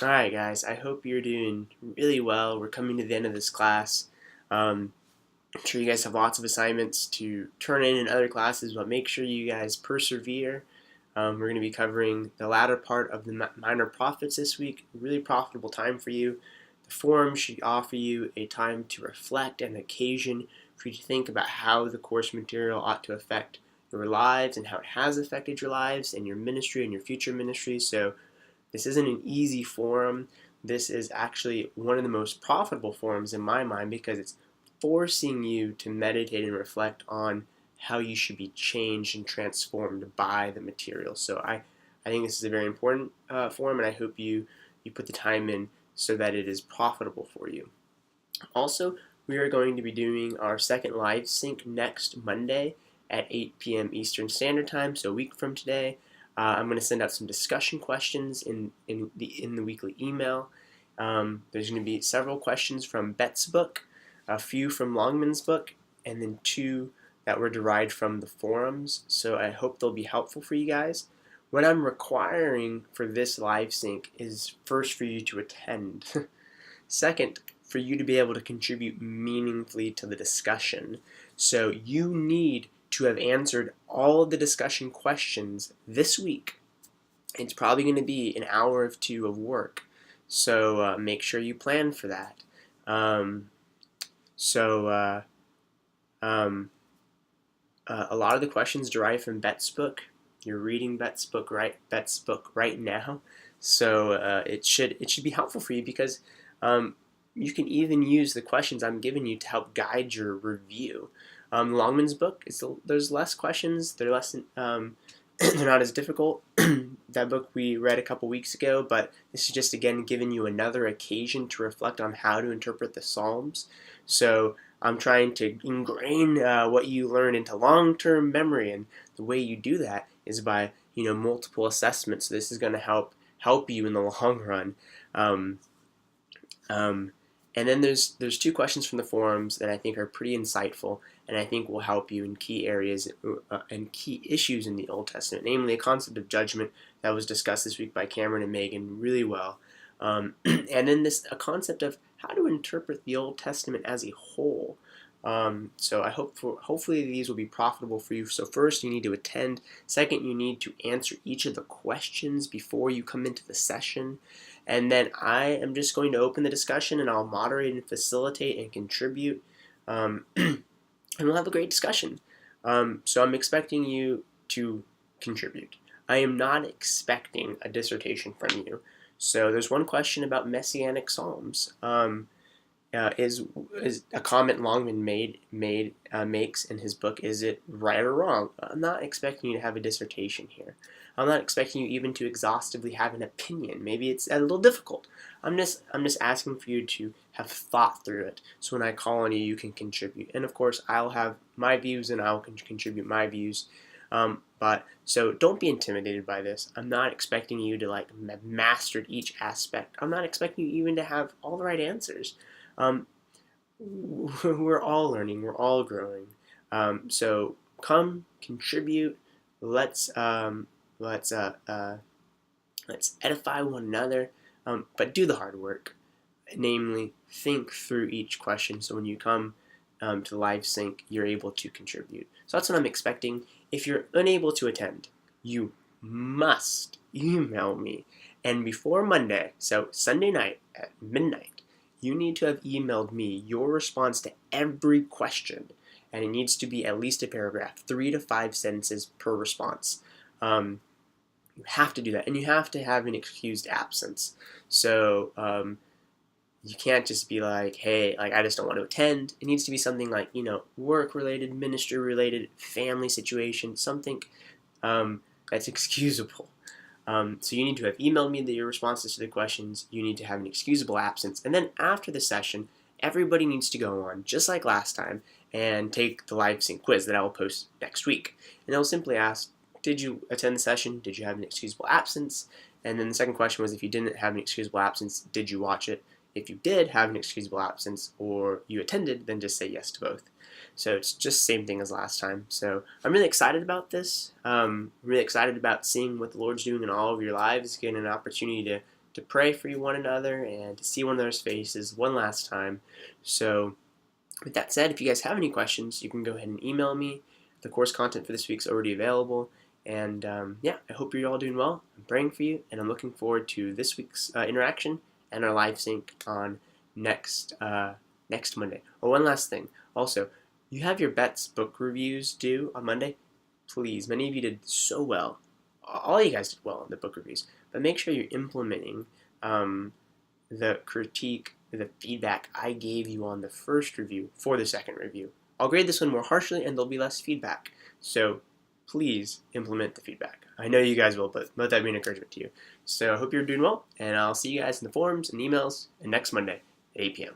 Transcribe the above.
Alright guys, I hope you're doing really well. We're coming to the end of this class. I'm sure you guys have lots of assignments to turn in other classes, but make sure you guys persevere. We're going to be covering the latter part of the minor prophets this week. Really profitable time for you. The forum should offer you a time to reflect and occasion for you to think about how the course material ought to affect your lives and how it has affected your lives and your ministry and your future ministry. So this isn't an easy forum. This is actually one of the most profitable forums in my mind because it's forcing you to meditate and reflect on how you should be changed and transformed by the material. So I think this is a very important forum, and I hope you put the time in so that it is profitable for you. Also, we are going to be doing our second live sync next Monday at 8 p.m. Eastern Standard Time, so a week from today. I'm going to send out some discussion questions in the weekly email. There's going to be several questions from Bet's book, a few from Longman's book, and then two that were derived from the forums. So I hope they'll be helpful for you guys. What I'm requiring for this live sync is first for you to attend. Second, for you to be able to contribute meaningfully to the discussion. So you need to have answered all of the discussion questions this week. It's probably going to be an hour or two of work. So make sure you plan for that. A lot of the questions derive from Bet's book. You're reading Bet's book right now, so it should be helpful for you because you can even use the questions I'm giving you to help guide your review. Longman's book there's less questions. They're less they're not as difficult. That book we read a couple weeks ago, but this is just again giving you another occasion to reflect on how to interpret the Psalms. So I'm trying to ingrain what you learn into long-term memory, and the way you do that is by multiple assessments. So this is going to help you in the long run. Um, um, and then there's two questions from the forums that I think are pretty insightful, and I think will help you in key areas and key issues in the Old Testament, namely a concept of judgment that was discussed this week by Cameron and Megan really well. And then a concept of how to interpret the Old Testament as a whole. So I hopefully these will be profitable for you. So first, you need to attend. Second, you need to answer each of the questions before you come into the session. And then I am just going to open the discussion, and I'll moderate and facilitate and contribute. And we'll have a great discussion. So I'm expecting you to contribute. I am not expecting a dissertation from you. So there's one question about messianic psalms. Is a comment Longman makes in his book, is it right or wrong? I'm not expecting you to have a dissertation here. I'm not expecting you even to exhaustively have an opinion. Maybe it's a little difficult. I'm just asking for you to have thought through it. So when I call on you, you can contribute. And of course, I'll have my views and I'll contribute my views. So don't be intimidated by this. I'm not expecting you to have mastered each aspect. I'm not expecting you even to have all the right answers. We're all learning. We're all growing. So come contribute. Let's edify one another. But do the hard work. Namely, think through each question. So when you come to live sync, you're able to contribute. So that's what I'm expecting. If you're unable to attend, you must email me. And before Monday, so Sunday night at midnight, you need to have emailed me your response to every question. And it needs to be at least a paragraph, 3 to 5 sentences per response. You have to do that. And you have to have an excused absence. So you can't just be like, hey, I just don't want to attend. It needs to be something like, work-related, ministry-related, family situation, something that's excusable. So you need to have emailed me your responses to the questions. You need to have an excusable absence. And then after the session, everybody needs to go on, just like last time, and take the live sync quiz that I will post next week. And it'll simply ask, did you attend the session? Did you have an excusable absence? And then the second question was, if you didn't have an excusable absence, did you watch it? If you did have an excusable absence or you attended, then just say yes to both. So it's just the same thing as last time. So I'm really excited about this. I'm really excited about seeing what the Lord's doing in all of your lives, getting an opportunity to pray for one another and to see one another's faces one last time. So with that said, if you guys have any questions, you can go ahead and email me. The course content for this week's already available. And yeah, I hope you're all doing well. I'm praying for you, and I'm looking forward to this week's interaction and our live sync on next Monday. Oh, one last thing. Also, you have your Bet's book reviews due on Monday. Please, many of you did so well. All you guys did well in the book reviews, but make sure you're implementing the critique, the feedback I gave you on the first review for the second review. I'll grade this one more harshly, and there'll be less feedback. So please implement the feedback. I know you guys will, but let that be an encouragement to you. So I hope you're doing well, and I'll see you guys in the forums and emails and next Monday at 8 p.m.